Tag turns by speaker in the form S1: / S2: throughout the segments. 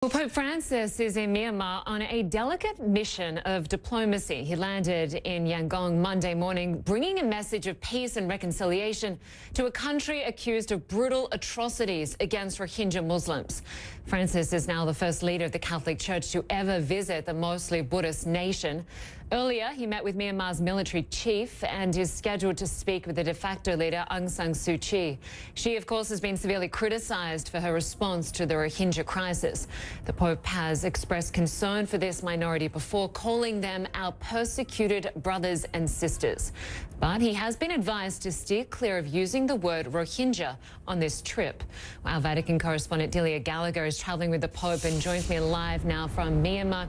S1: Well, Pope Francis is in Myanmar on a delicate mission of diplomacy. He landed in Yangon Monday morning, bringing a message of peace and reconciliation to a country accused of brutal atrocities against Rohingya Muslims. Francis is now the first leader of the Catholic Church to ever visit the mostly Buddhist nation. Earlier, he met with Myanmar's military chief and is scheduled to speak with the de facto leader Aung San Suu Kyi. She, of course, has been severely criticised for her response to the Rohingya crisis. The Pope has expressed concern for this minority before, calling them our persecuted brothers and sisters. But he has been advised to steer clear of using the word Rohingya on this trip. Our Vatican correspondent Delia Gallagher is travelling with the Pope and joins me live now from Myanmar.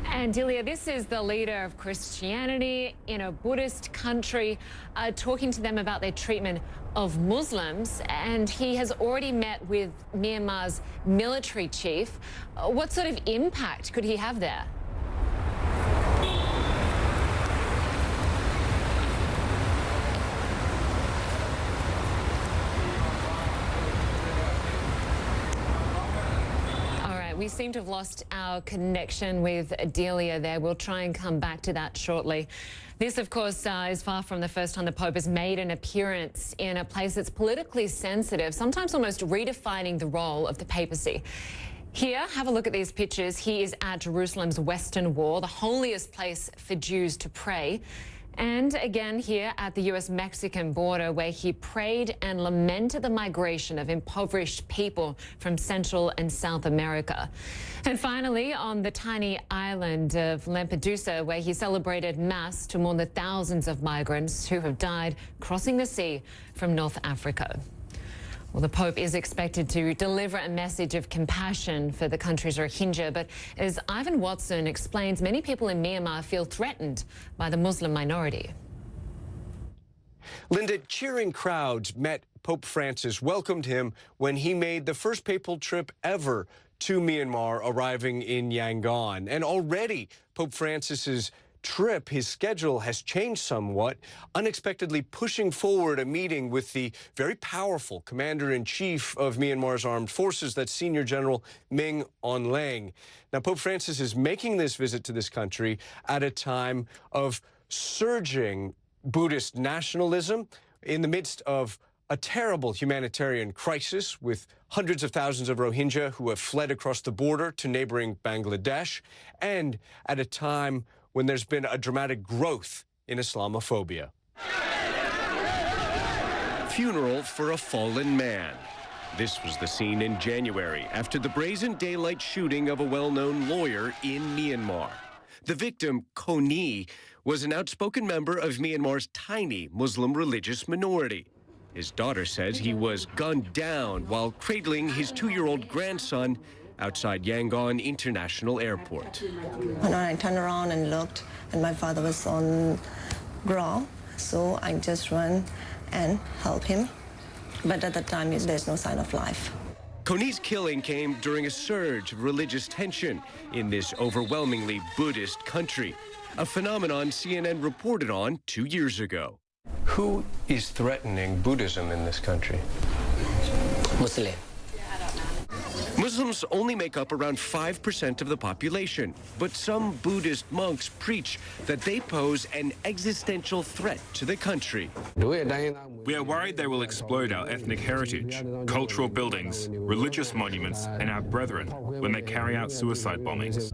S1: And Delia, this is the leader of Christianity in a Buddhist country, talking to them about their treatment of Muslims, and he has already met with Myanmar's military chief. What sort of impact could he have there? We seem to have lost our connection with Delia there. We'll try and come back to that shortly. This, of course, is far from the first time the Pope has made an appearance in a place that's politically sensitive, sometimes almost redefining the role of the papacy. Here, have a look at these pictures. He is at Jerusalem's Western Wall, the holiest place for Jews to pray. And again here at the US-Mexican border, where he prayed and lamented the migration of impoverished people from Central and South America. And finally, on the tiny island of Lampedusa, where he celebrated Mass to mourn the thousands of migrants who have died crossing the sea from North Africa. Well, the Pope is expected to deliver a message of compassion for the country's Rohingya, but as Ivan Watson explains, many people in Myanmar feel threatened by the Muslim minority.
S2: Lynda, cheering crowds met Pope Francis, welcomed him when he made the first papal trip ever to Myanmar, arriving in Yangon. And already Pope Francis's trip, his schedule has changed somewhat, unexpectedly pushing forward a meeting with the very powerful commander-in-chief of Myanmar's armed forces, that's Senior General Min Aung Hlaing. Now, Pope Francis is making this visit to this country at a time of surging Buddhist nationalism in the midst of a terrible humanitarian crisis with hundreds of thousands of Rohingya who have fled across the border to neighboring Bangladesh, and at a time when there's been a dramatic growth in Islamophobia.
S3: Funeral for a fallen man. This was the scene in January after the brazen daylight shooting of a well-known lawyer in Myanmar. The victim, Ko Ni, was an outspoken member of Myanmar's tiny Muslim religious minority. His daughter says he was gunned down while cradling his 2-year-old grandson outside Yangon International Airport.
S4: When I turned around and looked, and my father was on ground, so I just ran and helped him. But at the time, there's no sign of life.
S3: Koni's killing came during a surge of religious tension in this overwhelmingly Buddhist country, a phenomenon CNN reported on 2 years ago.
S2: Who is threatening Buddhism in this country?
S5: Muslim.
S3: Muslims only make up around 5% of the population, but some Buddhist monks preach that they pose an existential threat to the country.
S6: We are worried they will exploit our ethnic heritage, cultural buildings, religious monuments, and our brethren when they carry out suicide bombings.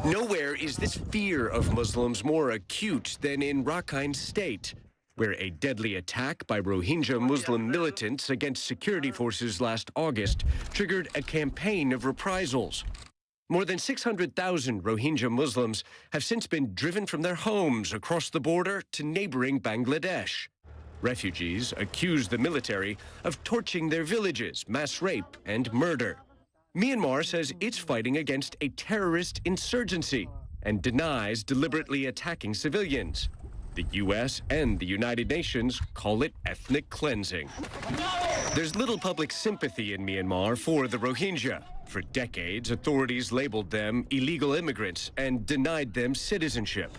S3: Nowhere is this fear of Muslims more acute than in Rakhine State, where a deadly attack by Rohingya Muslim militants against security forces last August triggered a campaign of reprisals. More than 600,000 Rohingya Muslims have since been driven from their homes across the border to neighboring Bangladesh. Refugees accuse the military of torching their villages, mass rape, and murder. Myanmar says it's fighting against a terrorist insurgency and denies deliberately attacking civilians. The U.S. and the United Nations call it ethnic cleansing. There's little public sympathy in Myanmar for the Rohingya. For decades, authorities labeled them illegal immigrants and denied them citizenship.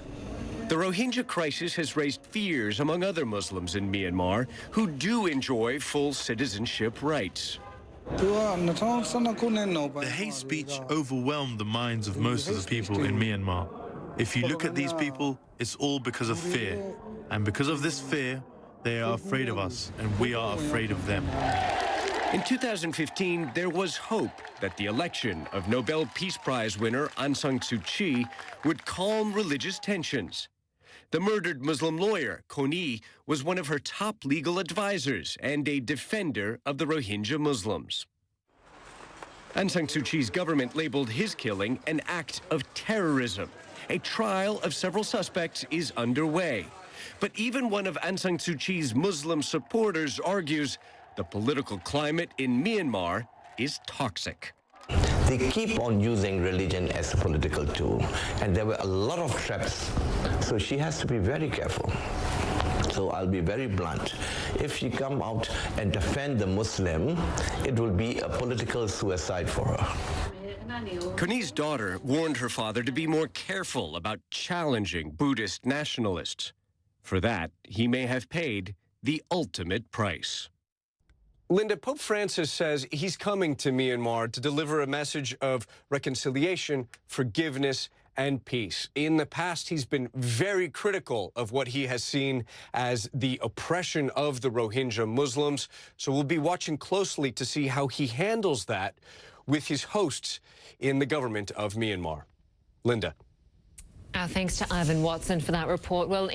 S3: The Rohingya crisis has raised fears among other Muslims in Myanmar who do enjoy full citizenship rights.
S7: The hate speech overwhelmed the minds of most of the people in Myanmar. If you look at these people, it's all because of fear. And because of this fear, they are afraid of us, and we are afraid of them.
S3: In 2015, there was hope that the election of Nobel Peace Prize winner Aung San Suu Kyi would calm religious tensions. The murdered Muslim lawyer, Koni, was one of her top legal advisors and a defender of the Rohingya Muslims. Aung San Suu Kyi's government labeled his killing an act of terrorism. A trial of several suspects is underway. But even one of Aung San Suu Kyi's Muslim supporters argues the political climate in Myanmar is toxic.
S8: They keep on using religion as a political tool, and there were a lot of traps. So she has to be very careful. So I'll be very blunt. If she come out and defend the Muslim, it will be a political suicide for her.
S3: Koni's daughter warned her father to be more careful about challenging Buddhist nationalists. For that, he may have paid the ultimate price.
S2: Lynda, Pope Francis says he's coming to Myanmar to deliver a message of reconciliation, forgiveness, and peace. In the past, he's been very critical of what he has seen as the oppression of the Rohingya Muslims. So we'll be watching closely to see how he handles that with his hosts in the government of Myanmar. Lynda.
S1: Our thanks to Ivan Watson for that report. Well,